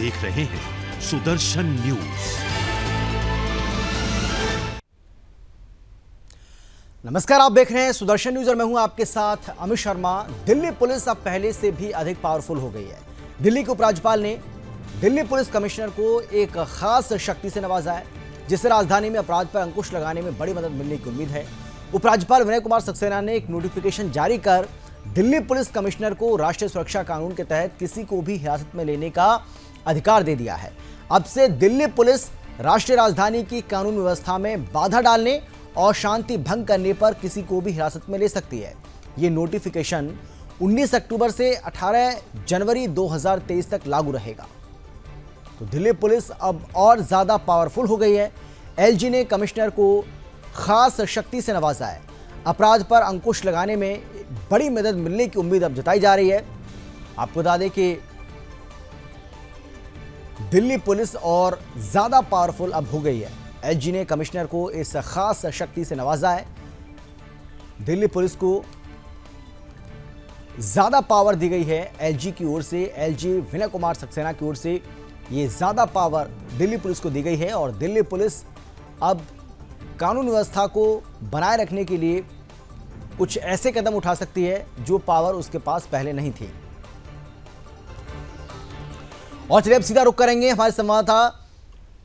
देख रहे हैं सुदर्शन न्यूज। नमस्कार, आप देख रहे हैं सुदर्शन न्यूज और मैं हूं आपके साथ अमित शर्मा। दिल्ली पुलिस अब पहले से भी अधिक पावरफुल हो गई है। दिल्ली के उपराज्यपाल ने दिल्ली पुलिस कमिश्नर को एक खास शक्ति से नवाजा है, जिससे राजधानी में अपराध पर अंकुश लगाने में बड़ी मदद मिलने की उम्मीद है। उपराज्यपाल विनय कुमार सक्सेना ने एक नोटिफिकेशन जारी कर दिल्ली पुलिस कमिश्नर को राष्ट्रीय सुरक्षा कानून के तहत किसी को भी हिरासत में लेने का अधिकार दे दिया है। अब से दिल्ली पुलिस राष्ट्रीय राजधानी की कानून व्यवस्था में बाधा डालने और शांति भंग करने पर किसी को भी हिरासत में ले सकती है। ये नोटिफिकेशन 19 अक्टूबर से 18 जनवरी 2023 तक लागू रहेगा। तो दिल्ली पुलिस अब और ज्यादा पावरफुल हो गई है। एलजी ने कमिश्नर को खास शक्ति से नवाजा है। अपराध पर अंकुश लगाने में बड़ी मदद मिलने की उम्मीद अब जताई जा रही है। आपको बता दें कि दिल्ली पुलिस और ज्यादा पावरफुल अब हो गई है। एलजी ने कमिश्नर को इस खास शक्ति से नवाजा है। दिल्ली पुलिस को ज्यादा पावर दी गई है एलजी की ओर से। एलजी विनय कुमार सक्सेना की ओर से ये ज्यादा पावर दिल्ली पुलिस को दी गई है और दिल्ली पुलिस अब कानून व्यवस्था को बनाए रखने के लिए कुछ ऐसे कदम उठा सकती है जो पावर उसके पास पहले नहीं थी। और चलिए अब सीधा रुख करेंगे, हमारे संवाददाता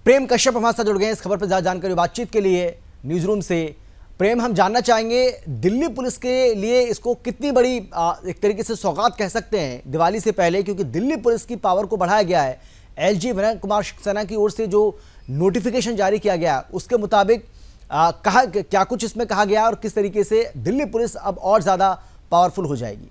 प्रेम कश्यप हमारे साथ जुड़ गए इस खबर पर ज्यादा जानकारी बातचीत के लिए न्यूज रूम से। प्रेम, हम जानना चाहेंगे दिल्ली पुलिस के लिए इसको कितनी बड़ी एक तरीके से सौगात कह सकते हैं दिवाली से पहले, क्योंकि दिल्ली पुलिस की पावर को बढ़ाया गया है। एलजी विनय कुमार सक्सेना की ओर से जो नोटिफिकेशन जारी किया गया उसके मुताबिक कहा क्या कुछ इसमें कहा गया और किस तरीके से दिल्ली पुलिस अब और ज्यादा पावरफुल हो जाएगी?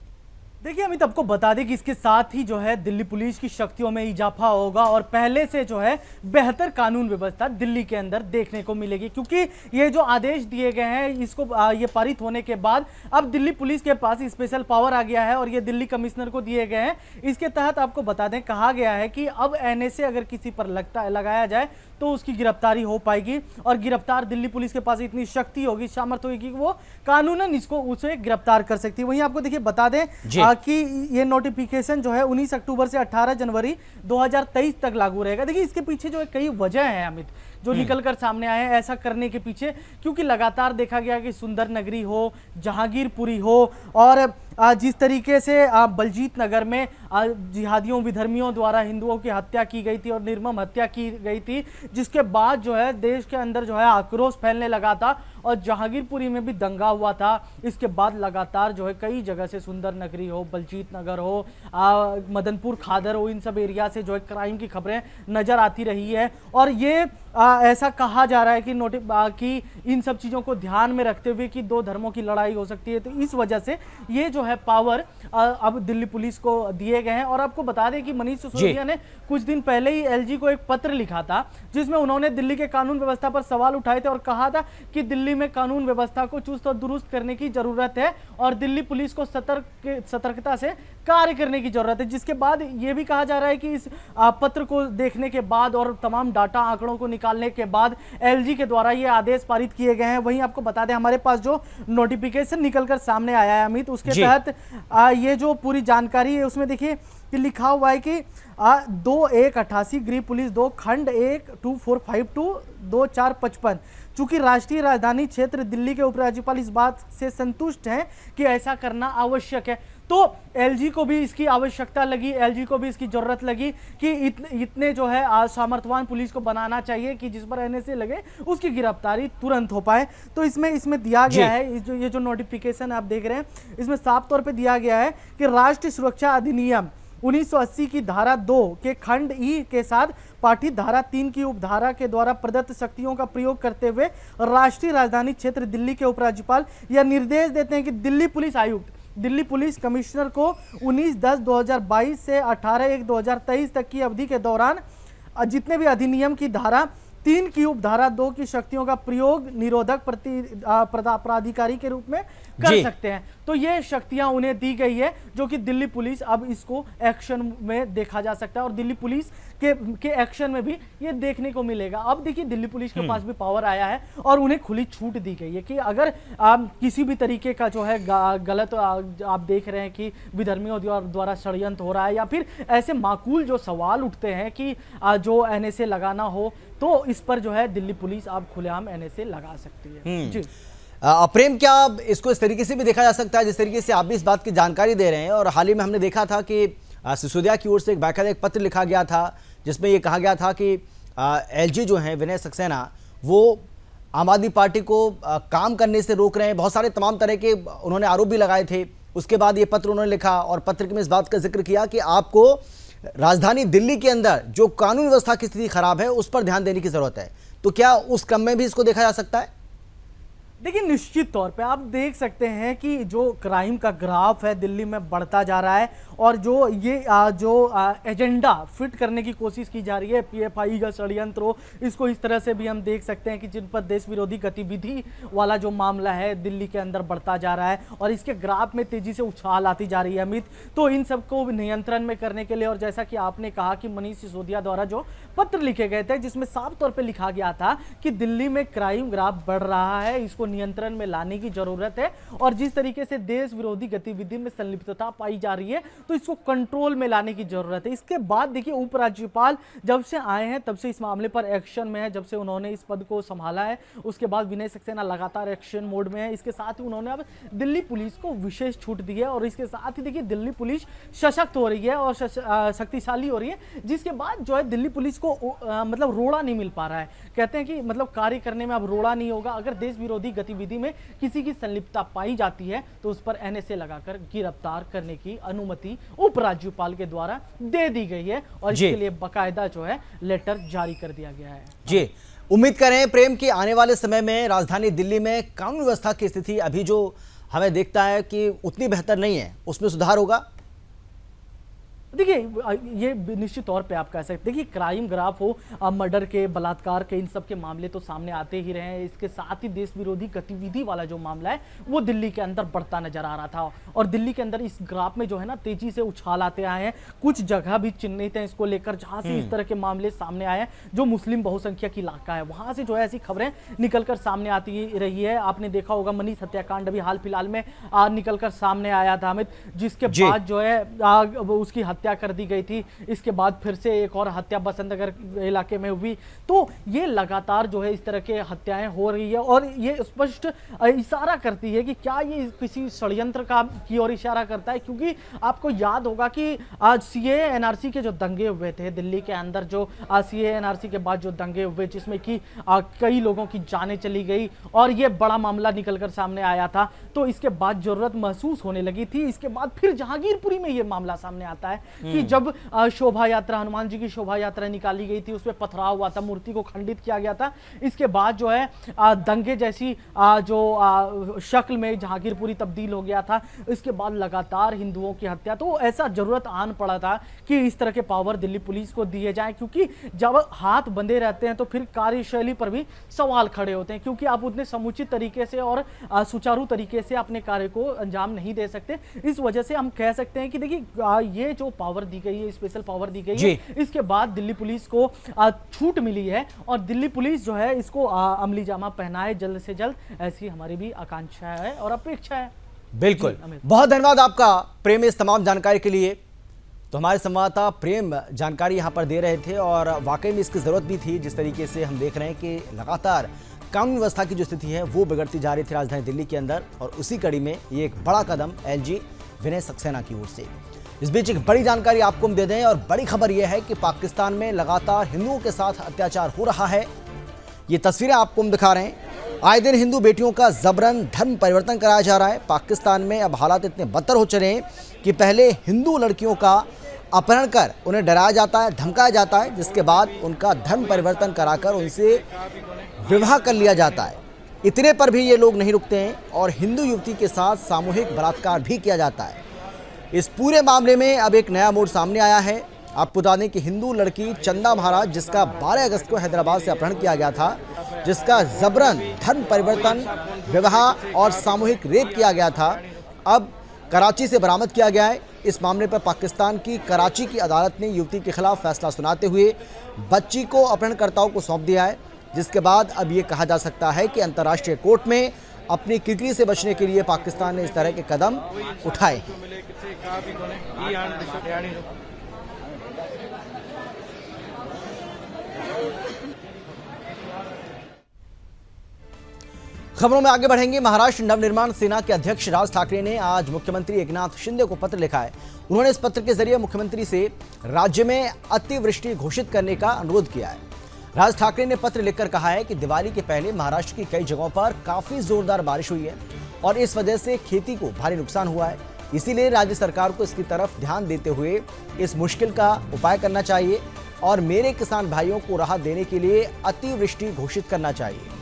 देखिए अमित, आपको बता दें कि इसके साथ ही जो है दिल्ली पुलिस की शक्तियों में इजाफा होगा और पहले से जो है बेहतर कानून व्यवस्था दिल्ली के अंदर देखने को मिलेगी, क्योंकि ये जो आदेश दिए गए हैं इसको ये पारित होने के बाद अब दिल्ली पुलिस के पास स्पेशल पावर आ गया है और ये दिल्ली कमिश्नर को दिए गए हैं। इसके तहत आपको बता दें कहा गया है कि अब एनएसए अगर किसी पर लगाया जाए तो उसकी गिरफ्तारी हो पाएगी और गिरफ्तार दिल्ली पुलिस के पास इतनी शक्ति होगी, सामर्थ्य होगी कि वो कानूनन उसे गिरफ्तार कर सकती है। वहीं आपको देखिए बता दें कि ये नोटिफिकेशन जो है 19 अक्टूबर से 18 जनवरी 2023 तक लागू रहेगा। देखिए इसके पीछे जो है कई वजह हैं अमित जो निकलकर सामने आए हैं ऐसा करने के पीछे, क्योंकि लगातार देखा गया कि सुंदर नगरी हो, जहांगीरपुरी हो और जिस तरीके से बलजीत नगर में जिहादियों विधर्मियों द्वारा हिंदुओं की हत्या की गई थी और निर्मम हत्या की गई थी, जिसके बाद जो है देश के अंदर जो है आक्रोश फैलने लगा था और जहांगीरपुरी में भी दंगा हुआ था। इसके बाद लगातार जो है कई जगह से सुंदर नगरी हो, बलजीत नगर हो, मदनपुर खादर हो, इन सब एरिया से जो है क्राइम की खबरें नजर आती रही है और ये ऐसा कहा जा रहा है कि इन सब चीज़ों को ध्यान में रखते हुए कि दो धर्मों की लड़ाई हो सकती है, तो इस वजह से ये जो है पावर अब दिल्ली पुलिस को दिए गए हैं। और आपको बता दें कि मनीष सिसोदिया ने कुछ दिन पहले ही एलजी को एक पत्र लिखा था जिसमें उन्होंने दिल्ली के कानून व्यवस्था पर सवाल उठाए थे और कहा था कि दिल्ली में कानून व्यवस्था को चुस्त और दुरुस्त करने की जरूरत है और दिल्ली पुलिस को सतर्कता से कार्य करने की जरूरत है। जिसके बाद यह भी कहा जा रहा है कि इस पत्र को देखने के बाद और तमाम डाटा आंकड़ों को निकालने के बाद एलजी के द्वारा ये आदेश पारित किए गए हैं। वहीं आपको बता दें हमारे पास जो नोटिफिकेशन निकलकर सामने आया है अमित, उसके तहत ये जो पूरी जानकारी है उसमें देखिए कि लिखा हुआ है कि 2188 गृह पुलिस 2 खंड 1 2452 2455। चूंकि राष्ट्रीय राजधानी क्षेत्र दिल्ली के उपराज्यपाल इस बात से संतुष्ट हैं कि ऐसा करना आवश्यक है, तो एलजी को भी इसकी आवश्यकता लगी, एलजी को भी इसकी जरूरत लगी कि इतने जो है सामर्थ्यवान पुलिस को बनाना चाहिए कि जिस पर एनएसए लगे उसकी गिरफ्तारी तुरंत हो पाए। तो इसमें दिया गया है ये जो नोटिफिकेशन आप देख रहे हैं इसमें साफ तौर पे दिया गया है कि राष्ट्रीय सुरक्षा अधिनियम 1980 की धारा 2 के खंड ई के साथ पाठी धारा 3 की उपधारा के द्वारा प्रदत्त शक्तियों का प्रयोग करते हुए राष्ट्रीय राजधानी क्षेत्र दिल्ली के उपराज्यपाल यह निर्देश देते हैं कि दिल्ली पुलिस आयुक्त दिल्ली पुलिस कमिश्नर को 19/10/2022 से 18/1/2023 तक की अवधि के दौरान जितने भी अधिनियम की धारा 3 की उपधारा 2 की शक्तियों का प्रयोग निरोधक प्राधिकारी के रूप में कर सकते हैं। तो ये शक्तियां उन्हें दी गई है जो कि दिल्ली पुलिस अब इसको एक्शन में देखा जा सकता है और दिल्ली पुलिस के एक्शन में भी ये देखने को मिलेगा। अब देखिए दिल्ली पुलिस के पास भी पावर आया है और उन्हें खुली छूट दी गई है कि अगर किसी भी तरीके का जो है गलत आप देख रहे हैं कि विधर्मियों द्वारा षड्यंत्र हो रहा है या फिर ऐसे माकूल जो सवाल उठते हैं कि जो एनएसए लगाना हो, तो इस पर जो है दिल्ली पुलिस अब खुलेआम एनएसए लगा सकती है। जी प्रेम, क्या इसको इस तरीके से भी देखा जा सकता है जिस तरीके से आप भी इस बात की जानकारी दे रहे हैं, और हाल ही में हमने देखा था कि सिसोदिया की ओर से बाकायदा एक पत्र लिखा गया था जिसमें ये कहा गया था कि एलजी जो है विनय सक्सेना वो आम आदमी पार्टी को काम करने से रोक रहे हैं, बहुत सारे तमाम तरह के उन्होंने आरोप भी लगाए थे। उसके बाद ये पत्र उन्होंने लिखा और पत्र में इस बात का जिक्र किया कि आपको राजधानी दिल्ली के अंदर जो कानून व्यवस्था की स्थिति खराब है उस पर ध्यान देने की जरूरत है। तो क्या उस क्रम में भी इसको देखा जा सकता है? देखिए निश्चित तौर पे आप देख सकते हैं कि जो क्राइम का ग्राफ है दिल्ली में बढ़ता जा रहा है और जो ये एजेंडा फिट करने की कोशिश की जा रही है, पीएफआई का षड्यंत्र हो, इसको इस तरह से भी हम देख सकते हैं कि जिन पर देश विरोधी गतिविधि वाला जो मामला है दिल्ली के अंदर बढ़ता जा रहा है और इसके ग्राफ में तेजी से उछाल आती जा रही है अमित। तो इन सबको नियंत्रण में करने के लिए, और जैसा कि आपने कहा कि मनीष सिसोदिया द्वारा जो पत्र लिखे गए थे जिसमें साफ तौर पर लिखा गया था कि दिल्ली में क्राइम ग्राफ बढ़ रहा है, इसको नियंत्रण में लाने की जरूरत है और जिस तरीके से देश विरोधी गतिविधि में संलिप्तता पाई जा रही है तो इसको कंट्रोल में लाने की जरूरत है। इसके बाद देखिए उपराज्यपाल जब से आए हैं तब से इस मामले पर एक्शन में है, जब से उन्होंने इस पद को संभाला है उसके बाद विनय सक्सेना लगातार एक्शन मोड में है। इसके साथ ही उन्होंने अब दिल्ली पुलिस को विशेष छूट दी है और इसके साथ ही देखिए दिल्ली पुलिस सशक्त हो रही है और शक्तिशाली हो रही है, जिसके बाद जो है दिल्ली पुलिस को मतलब रोड़ा नहीं मिल पा रहा है। कहते हैं कि मतलब कार्य करने में अब रोड़ा नहीं होगा, अगर देश विरोधी गतिविधि में किसी की संलिप्तता पाई जाती है तो उस पर एनएसए लगाकर गिरफ्तार करने की अनुमति उपराज्यपाल के द्वारा दे दी गई है और इसके लिए बाकायदा जो है लेटर जारी कर दिया गया है। जी, उम्मीद करें प्रेम कि आने वाले समय में राजधानी दिल्ली में कानून व्यवस्था की स्थिति अभी जो हमें देखता है कि उतनी बेहतर नहीं है, उसमें सुधार होगा। देखिए ये निश्चित तौर पे आप कह सकते हैं, देखिए क्राइम ग्राफ हो, मर्डर के, बलात्कार के, इन सब के मामले तो सामने आते ही रहे हैं। इसके साथ ही देश विरोधी गतिविधि वाला जो मामला है वो दिल्ली के अंदर बढ़ता नजर आ रहा था और दिल्ली के अंदर इस ग्राफ में जो है ना तेजी से उछाल आते आए हैं। कुछ जगह भी चिन्हित है इसको लेकर जहां से इस तरह के मामले सामने आए हैं, जो मुस्लिम बहुसंख्यक इलाका है वहां से जो है ऐसी खबरें निकलकर सामने आती रही है। आपने देखा होगा मनीष हत्याकांड अभी हाल फिलहाल में निकलकर सामने आया था अमित, जिसके बाद जो है उसकी हत्या कर दी गई थी। इसके बाद फिर से एक और हत्या बसंतनगर इलाके में हुई। तो ये लगातार जो है इस तरह के हत्याएं हो रही है और ये स्पष्ट इशारा करती है कि क्या ये किसी षड्यंत्र का की ओर इशारा करता है, क्योंकि आपको याद होगा कि आज सीए एनआरसी के जो दंगे हुए थे दिल्ली के अंदर, जो सीए एनआरसी के बाद जो दंगे हुए जिसमें कि कई लोगों की जानें चली गई और ये बड़ा मामला निकलकर सामने आया था, तो इसके बाद जरूरत महसूस होने लगी थी। इसके बाद फिर जहांगीरपुरी में ये मामला सामने आता है कि जब शोभा यात्रा, हनुमान जी की शोभा यात्रा निकाली गई थी, उसमें पथराव हुआ था, मूर्ति को खंडित किया गया था। इसके बाद जो है दंगे जैसी जो शक्ल में जहांगीरपुरी तब्दील हो गया था। इसके बाद लगातार हिंदुओं की हत्या, तो ऐसा जरूरत आन पड़ा था कि इस तरह के पावर दिल्ली पुलिस को दिए जाए, क्योंकि जब हाथ बंधे रहते हैं तो फिर कार्यशैली पर भी सवाल खड़े होते हैं, क्योंकि आप उतने समुचित तरीके से और सुचारू तरीके से अपने कार्य को अंजाम नहीं दे सकते। इस वजह से हम कह सकते हैं कि देखिए ये जो पावर दी गई है, स्पेशल पावर दी गई है, इसके बाद दिल्ली पुलिस को छूट मिली है और दिल्ली पुलिस जो है इसको अमली जामा पहनाए जल्द से जल्द, ऐसी हमारी भी आकांक्षा है और अपेक्षा है। बिल्कुल, बहुत धन्यवाद आपका प्रेम इस तमाम जानकारी के लिए। तो हमारे संवाददाता प्रेम जानकारी यहाँ पर दे रहे थे और वाकई में इसकी जरूरत भी थी। जिस तरीके से हम देख रहे हैं कि लगातार कानून व्यवस्था की जो स्थिति है वो बिगड़ती जा रही थी राजधानी दिल्ली के अंदर, और उसी कड़ी में ये एक बड़ा कदम एलजी विनय सक्सेना की ओर से। इस बीच एक बड़ी जानकारी आपको हम दे दें, और बड़ी खबर यह है कि पाकिस्तान में लगातार हिंदुओं के साथ अत्याचार हो रहा है। ये तस्वीरें आपको हम दिखा रहे हैं। आए दिन हिंदू बेटियों का जबरन धर्म परिवर्तन कराया जा रहा है। पाकिस्तान में अब हालात इतने बदतर हो चले हैं कि पहले हिंदू लड़कियों का अपहरण कर उन्हें डराया जाता है, धमकाया जाता है, जिसके बाद उनका धर्म परिवर्तन कराकर उनसे विवाह कर लिया जाता है। इतने पर भी ये लोग नहीं रुकते हैं और हिंदू युवती के साथ सामूहिक बलात्कार भी किया जाता है। इस पूरे मामले में अब एक नया मोड़ सामने आया है। आपको बता दें कि हिंदू लड़की चंदा महाराज, जिसका 12 अगस्त को हैदराबाद से अपहरण किया गया था, जिसका जबरन धर्म परिवर्तन, विवाह और सामूहिक रेप किया गया था, अब कराची से बरामद किया गया है। इस मामले पर पाकिस्तान की कराची की अदालत ने युवती के खिलाफ फैसला सुनाते हुए बच्ची को अपहरणकर्ताओं को सौंप दिया है, जिसके बाद अब ये कहा जा सकता है कि अंतर्राष्ट्रीय कोर्ट में अपनी किरकिरी से बचने के लिए पाकिस्तान ने इस तरह के कदम उठाए हैं। खबरों में आगे बढ़ेंगे। महाराष्ट्र नवनिर्माण सेना के अध्यक्ष राज ठाकरे ने आज मुख्यमंत्री एकनाथ शिंदे को पत्र लिखा है। उन्होंने इस पत्र के जरिए मुख्यमंत्री से राज्य में अतिवृष्टि घोषित करने का अनुरोध किया है। राज ठाकरे ने पत्र लिखकर कहा है कि दिवाली के पहले महाराष्ट्र की कई जगहों पर काफी जोरदार बारिश हुई है और इस वजह से खेती को भारी नुकसान हुआ है। इसीलिए राज्य सरकार को इसकी तरफ ध्यान देते हुए इस मुश्किल का उपाय करना चाहिए और मेरे किसान भाइयों को राहत देने के लिए अतिवृष्टि घोषित करना चाहिए।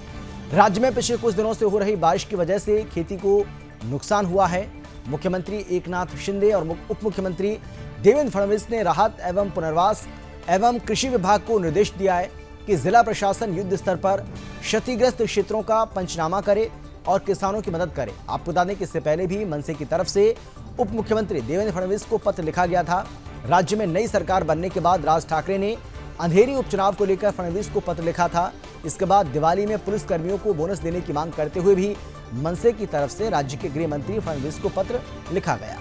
राज्य में पिछले कुछ दिनों से हो रही बारिश की वजह से खेती को नुकसान हुआ है। मुख्यमंत्री एकनाथ शिंदे और उप मुख्यमंत्री देवेंद्र फडणवीस ने राहत एवं पुनर्वास एवं कृषि विभाग को निर्देश दिया है कि जिला प्रशासन युद्ध स्तर पर क्षतिग्रस्त क्षेत्रों का पंचनामा करे और किसानों की मदद करे। आपको बता दें कि इससे पहले भी मनसे की तरफ से उप मुख्यमंत्री देवेंद्र फडणवीस को पत्र लिखा गया था। राज्य में नई सरकार बनने के बाद राज ठाकरे ने अंधेरी उपचुनाव को लेकर फडणवीस को पत्र लिखा था। इसके बाद दिवाली में पुलिस कर्मियों को बोनस देने की मांग करते हुए भी मनसे की तरफ से राज्य के गृह मंत्री फडणवीस को पत्र लिखा गया।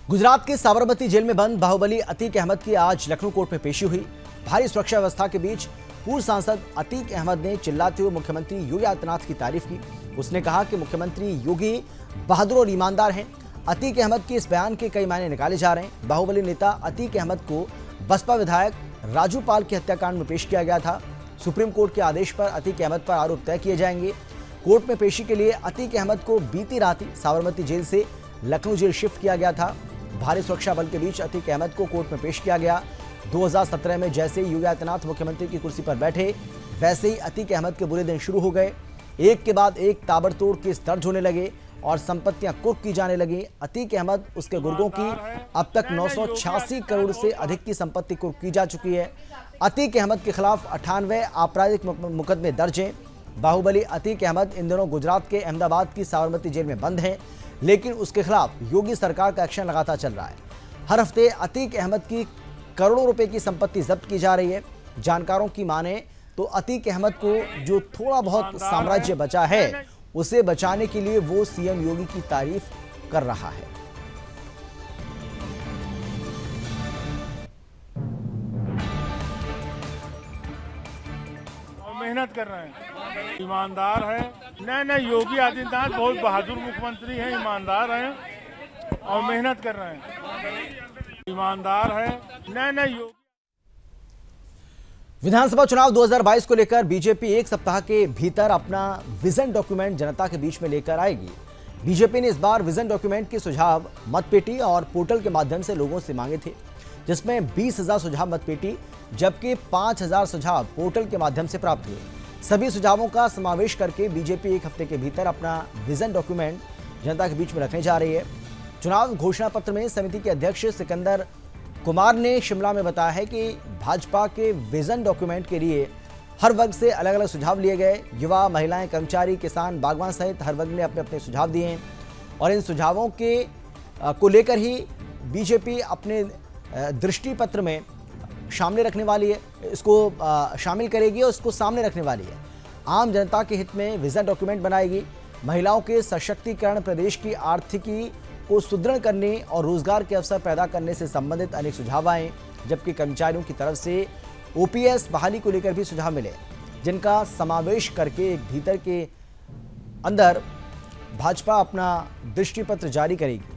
गुजरात के साबरमती जेल में बंद बाहुबली अतीक अहमद की आज लखनऊ कोर्ट में पेशी हुई। भारी सुरक्षा व्यवस्था के बीच पूर्व सांसद अतीक अहमद ने चिल्लाते हुए मुख्यमंत्री योगी आदित्यनाथ की तारीफ की। उसने कहा कि मुख्यमंत्री योगी बहादुर और ईमानदार हैं। अतीक अहमद के इस बयान के कई मायने निकाले जा रहे हैं। बाहुबली नेता अतीक अहमद को बसपा विधायक राजू पाल के हत्याकांड में पेश किया गया था। सुप्रीम कोर्ट के आदेश पर अतीक अहमद पर आरोप तय किए जाएंगे। कोर्ट में पेशी के लिए अतीक अहमद को बीती रात साबरमती जेल से लखनऊ जेल शिफ्ट किया गया था। भारी सुरक्षा बल के बीच अतीक अहमद को कोर्ट में पेश किया गया। 2017 में जैसे ही योगी आदित्यनाथ मुख्यमंत्री की कुर्सी पर बैठे, वैसे ही अतीक अहमद के बुरे दिन शुरू हो गए। एक के बाद एक ताबड़तोड़ केस दर्ज होने लगे और संपत्तियां कुर्क की जाने लगी। अतीक अहमद उसके गुर्गों की अब तक 986 करोड़ से अधिक की संपत्ति कुर्क की जा चुकी है। अतीक अहमद के खिलाफ 98 आपराधिक मुकदमे दर्ज हैं। बाहुबली अतीक अहमद इन दिनों गुजरात के अहमदाबाद की साबरमती जेल में बंद है, लेकिन उसके खिलाफ योगी सरकार का एक्शन लगातार चल रहा है। हर हफ्ते अतीक अहमद की करोड़ों रुपए की संपत्ति जब्त की जा रही है। जानकारों की माने तो अतीक अहमद को जो थोड़ा बहुत साम्राज्य बचा है, उसे बचाने के लिए वो सीएम योगी की तारीफ कर रहा है। मेहनत कर रहे हैं, ईमानदार है। नहीं, योगी आदित्यनाथ बहुत बहादुर मुख्यमंत्री हैं, ईमानदार हैं और मेहनत कर रहे हैं, ईमानदार है। नहीं, योगी। विधानसभा चुनाव 2022 को लेकर बीजेपी एक सप्ताह के भीतर अपना विजन डॉक्यूमेंट जनता के बीच में लेकर आएगी। बीजेपी ने इस बार विजन डॉक्यूमेंट के सुझाव मतपेटी और पोर्टल के माध्यम से लोगों से मांगे थे, जिसमें 20,000 सुझाव मतपेटी जबकि 5,000 सुझाव पोर्टल के माध्यम से प्राप्त हुए। सभी सुझावों का समावेश करके बीजेपी एक हफ्ते के भीतर अपना विजन डॉक्यूमेंट जनता के बीच में रखने जा रही है। चुनाव घोषणा पत्र में समिति के अध्यक्ष सिकंदर कुमार ने शिमला में बताया है कि भाजपा के विजन डॉक्यूमेंट के लिए हर वर्ग से अलग अलग सुझाव लिए गए। युवा, महिलाएं, कर्मचारी, किसान, बागवान सहित हर वर्ग ने अपने अपने सुझाव दिए हैं और इन सुझावों को लेकर ही बीजेपी अपने दृष्टि पत्र में शामिल रखने वाली है, इसको शामिल करेगी और इसको सामने रखने वाली है। आम जनता के हित में विजन डॉक्यूमेंट बनाएगी। महिलाओं के सशक्तिकरण, प्रदेश की आर्थिकी को सुदृढ़ करने और रोजगार के अवसर पैदा करने से संबंधित अनेक सुझाव आए, जबकि कर्मचारियों की तरफ से ओपीएस बहाली को लेकर भी सुझाव मिले, जिनका समावेश करके एक भीतर के अंदर भाजपा अपना दृष्टि पत्र जारी करेगी।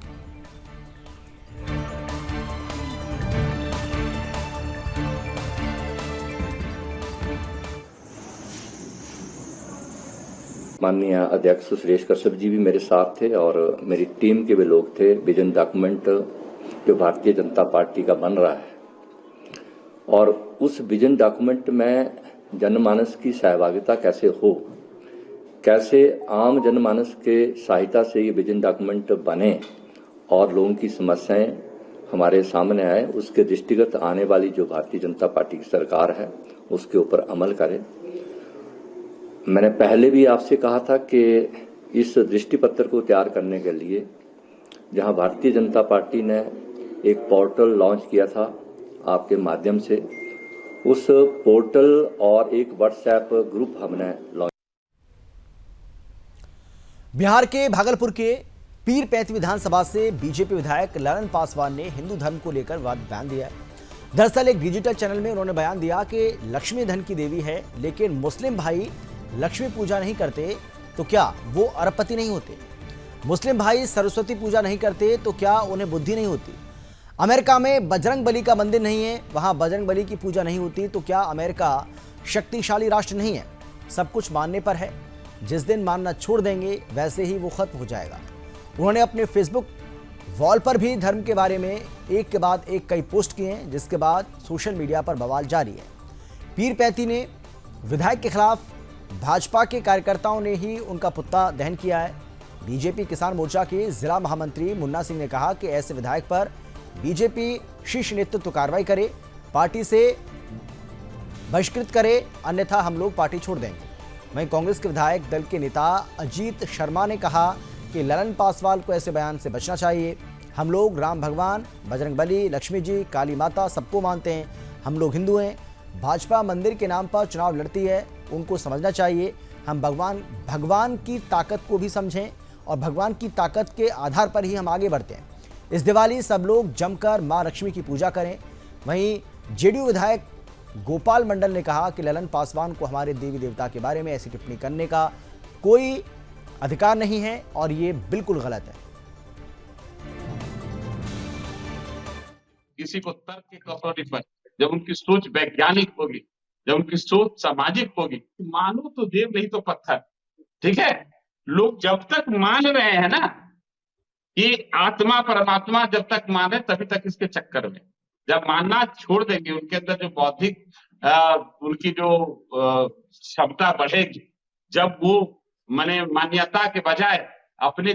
माननीय अध्यक्ष सुरेश कश्यप जी भी मेरे साथ थे और मेरी टीम के भी लोग थे। विजन डॉक्यूमेंट जो भारतीय जनता पार्टी का बन रहा है और उस विजन डॉक्यूमेंट में जनमानस की सहभागिता कैसे हो, कैसे आम जनमानस के सहायता से ये विजन डॉक्यूमेंट बने और लोगों की समस्याएं हमारे सामने आए, उसके दृष्टिगत आने वाली जो भारतीय जनता पार्टी की सरकार है उसके ऊपर अमल करें। मैंने पहले भी आपसे कहा था कि इस दृष्टिपत्र को तैयार करने के लिए जहां भारतीय जनता पार्टी ने एक पोर्टल लॉन्च किया था आपके माध्यम से, उस पोर्टल और एक व्हाट्सएप ग्रुप हमने लॉन्च। बिहार के भागलपुर के पीर पैंती विधानसभा से बीजेपी विधायक ललन पासवान ने हिंदू धर्म को लेकर बयान दिया है। दरअसल एक डिजिटल चैनल में उन्होंने बयान दिया कि लक्ष्मी धन की देवी है, लेकिन मुस्लिम भाई लक्ष्मी पूजा नहीं करते तो क्या वो अरबपति नहीं होते? मुस्लिम भाई सरस्वती पूजा नहीं करते तो क्या उन्हें बुद्धि नहीं होती? अमेरिका में बजरंग बली का मंदिर नहीं है, वहां बजरंग बली की पूजा नहीं होती तो क्या अमेरिका शक्तिशाली राष्ट्र नहीं है? सब कुछ मानने पर है, जिस दिन मानना छोड़ देंगे वैसे ही वो खत्म हो जाएगा। उन्होंने अपने फेसबुक वॉल पर भी धर्म के बारे में एक के बाद एक कई पोस्ट किए हैं, जिसके बाद सोशल मीडिया पर बवाल जारी है। पीर पैंती ने विधायक के खिलाफ भाजपा के कार्यकर्ताओं ने ही उनका पुतला दहन किया है। बीजेपी किसान मोर्चा के जिला महामंत्री मुन्ना सिंह ने कहा कि ऐसे विधायक पर बीजेपी शीर्ष नेतृत्व कार्रवाई करे, पार्टी से बहिष्कृत करे, अन्यथा हम लोग पार्टी छोड़ देंगे। वहीं कांग्रेस के विधायक दल के नेता अजीत शर्मा ने कहा कि ललन पासवान को ऐसे बयान से बचना चाहिए। हम लोग राम भगवान, बजरंग बली, लक्ष्मी जी, काली माता सबको मानते हैं। हम लोग हिंदू हैं। भाजपा मंदिर के नाम पर चुनाव लड़ती है, उनको समझना चाहिए। हम भगवान की ताकत को भी समझें और भगवान की ताकत के आधार पर ही हम आगे बढ़ते हैं। इस दिवाली सब लोग जमकर माँ लक्ष्मी की पूजा करें। वहीं जेडीयू विधायक गोपाल मंडल ने कहा कि ललन पासवान को हमारे देवी देवता के बारे में ऐसी टिप्पणी करने का कोई अधिकार नहीं है और ये बिल्कुल गलत है। किसी को तर्क के कसौटी पर जब उनकी सोच वैज्ञानिक होगी, जब उनकी सोच सामाजिक होगी, मानो तो देव नहीं तो पत्थर। ठीक है, लोग जब तक मान रहे हैं ना कि आत्मा परमात्मा, जब तक माने तभी तक इसके चक्कर में, जब मानना छोड़ देंगे उनके अंदर जो बौद्धिक उनकी जो क्षमता बढ़ेगी, जब वो मान्यता के बजाय अपने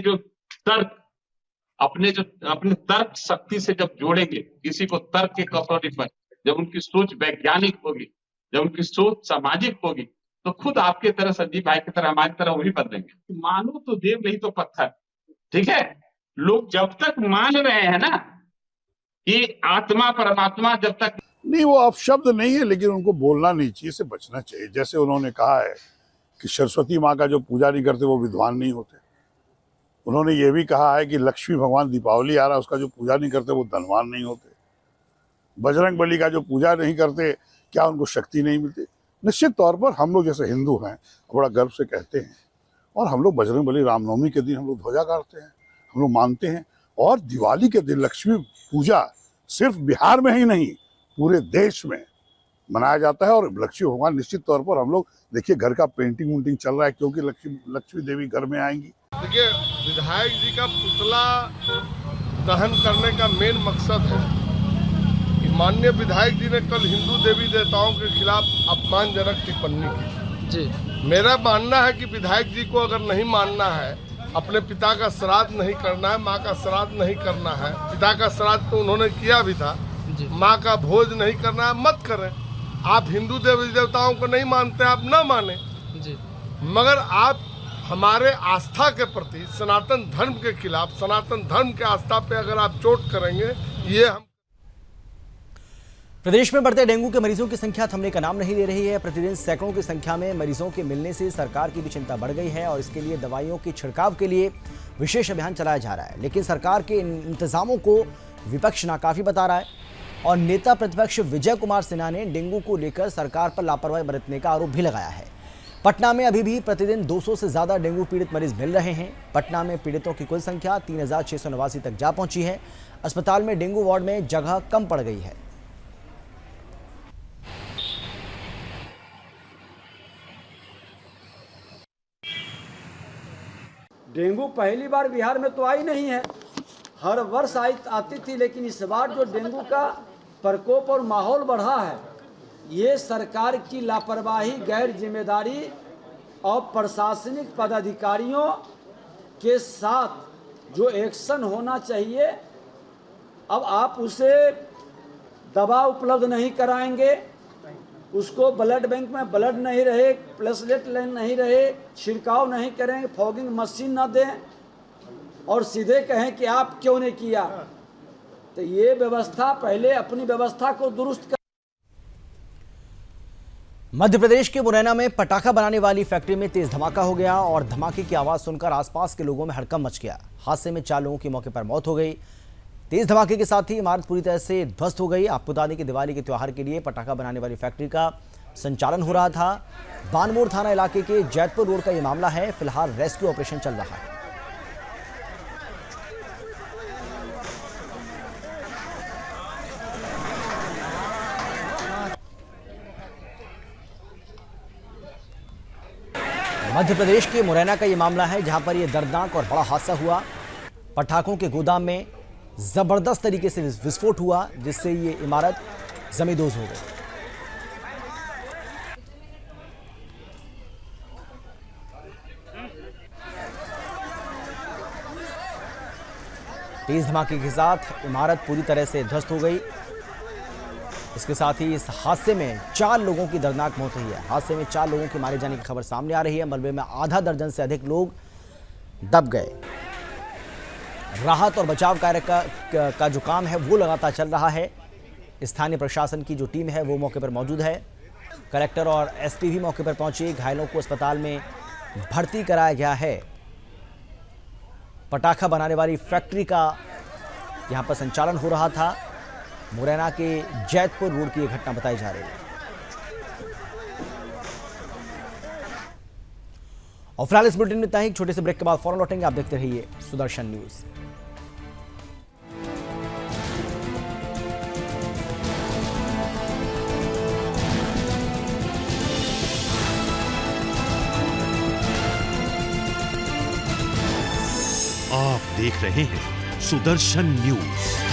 तर्क शक्ति से जब जोड़ेंगे, किसी को तर्क के कसौटी पर जब उनकी सोच वैज्ञानिक होगी, जब उनकी सोच सामाजिक होगी, तो खुद आपके तरह, संजीव भाई की तरह, हमारी तरह वही बदलेंगे। मानो तो देव नहीं तो पत्थर। ठीक है, लोग जब तक मान रहे हैं ना कि आत्मा परमात्मा, जब तक नहीं, वो अपशब्द नहीं है, लेकिन उनको बोलना नहीं चाहिए, से बचना चाहिए। जैसे उन्होंने कहा है कि सरस्वती माँ का जो पूजा नहीं करते वो विद्वान नहीं होते। उन्होंने ये भी कहा है कि लक्ष्मी भगवान, दीपावली आ रहा, उसका जो पूजा नहीं करते वो धनवान नहीं होते। बजरंग बली का जो पूजा नहीं करते, क्या उनको शक्ति नहीं मिलती? निश्चित तौर पर हम लोग जैसे हिंदू हैं, बड़ा गर्व से कहते हैं, और हम लोग बजरंग बली रामनवमी के दिन हम लोग ध्वजा गाड़ते हैं, हम लोग मानते हैं। और दिवाली के दिन लक्ष्मी पूजा सिर्फ बिहार में ही नहीं, पूरे देश में मनाया जाता है। और लक्ष्मी भगवान निश्चित तौर पर, हम लोग देखिए घर का पेंटिंग वुंटिंग चल रहा है, क्योंकि लक्ष्मी देवी घर में आएंगी। देखिए, विधायक जी का पुतला दहन करने का मेन मकसद है। माननीय विधायक जी ने कल हिंदू देवी देवताओं के खिलाफ अपमानजनक टिप्पणी की जी। मेरा मानना है कि विधायक जी को अगर नहीं मानना है, अपने पिता का श्राद्ध नहीं करना है, माँ का श्राद्ध नहीं करना है, पिता का श्राद्ध तो उन्होंने किया भी था, माँ का भोज नहीं करना है, मत करें। आप हिंदू देवी देवताओं को नहीं मानते, आप न माने जी, मगर आप हमारे आस्था के प्रति, सनातन धर्म के खिलाफ, सनातन धर्म के आस्था पे अगर आप चोट करेंगे, ये हम। प्रदेश में बढ़ते डेंगू के मरीजों की संख्या थमने का नाम नहीं ले रही है। प्रतिदिन सैकड़ों की संख्या में मरीजों के मिलने से सरकार की भी चिंता बढ़ गई है और इसके लिए दवाइयों के छिड़काव के लिए विशेष अभियान चलाया जा रहा है। लेकिन सरकार के इन इंतजामों को विपक्ष नाकाफी बता रहा है और नेता प्रतिपक्ष विजय कुमार सिन्हा ने डेंगू को लेकर सरकार पर लापरवाही बरतने का आरोप भी लगाया है। पटना में अभी भी प्रतिदिन 200 से ज्यादा डेंगू पीड़ित मरीज मिल रहे हैं। पटना में पीड़ितों की कुल संख्या 3689 तक जा पहुंची है। अस्पताल में डेंगू वार्ड में जगह कम पड़ गई है। डेंगू पहली बार बिहार में तो आई नहीं है, हर वर्ष आती थी, लेकिन इस बार जो डेंगू का प्रकोप और माहौल बढ़ा है, ये सरकार की लापरवाही, गैर जिम्मेदारी और प्रशासनिक पदाधिकारियों के साथ जो एक्शन होना चाहिए, अब आप उसे दवा उपलब्ध नहीं कराएंगे, उसको ब्लड बैंक में ब्लड नहीं रहे, प्लेटलेट नहीं रहे, छिड़काव नहीं करें, फॉगिंग मशीन न दें और सीधे कहें कि आप क्यों नहीं किया। तो ये व्यवस्था, पहले अपनी व्यवस्था को दुरुस्त कर। मध्य प्रदेश के मुरैना में पटाखा बनाने वाली फैक्ट्री में तेज धमाका हो गया और धमाके की आवाज सुनकर आसपास के लोगों में हड़कंप मच गया। हादसे में 4 लोगों की मौके पर मौत हो गई। तेज धमाके के साथ ही इमारत पूरी तरह से ध्वस्त हो गई। आपको बता दें कि दिवाली के त्योहार के लिए पटाखा बनाने वाली फैक्ट्री का संचालन हो रहा था। बानमोर थाना इलाके के जैतपुर रोड का यह मामला है। फिलहाल रेस्क्यू ऑपरेशन चल रहा है। मध्य प्रदेश के मुरैना का यह मामला है, जहां पर यह दर्दनाक और बड़ा हादसा हुआ। पटाखों के गोदाम में जबरदस्त तरीके से विस्फोट हुआ, जिससे ये इमारत जमींदोज हो गई। तेज धमाके के साथ इमारत पूरी तरह से ध्वस्त हो गई। इसके साथ ही इस हादसे में 4 लोगों की दर्दनाक मौत हुई है। हादसे में 4 लोगों के मारे जाने की खबर सामने आ रही है। मलबे में आधा दर्जन से अधिक लोग दब गए। राहत और बचाव कार्य का जो काम है वो लगातार चल रहा है। स्थानीय प्रशासन की जो टीम है वो मौके पर मौजूद है। कलेक्टर और एसपी भी मौके पर पहुंचे। घायलों को अस्पताल में भर्ती कराया गया है। पटाखा बनाने वाली फैक्ट्री का यहां पर संचालन हो रहा था। मुरैना के जैतपुर रोड की यह घटना बताई जा रही है। और फिलहाल इस बुलेटिन में इतना ही। एक छोटे से ब्रेक के बाद फौरन लौटेंगे। आप देखते रहिए सुदर्शन न्यूज। आप देख रहे हैं सुदर्शन न्यूज।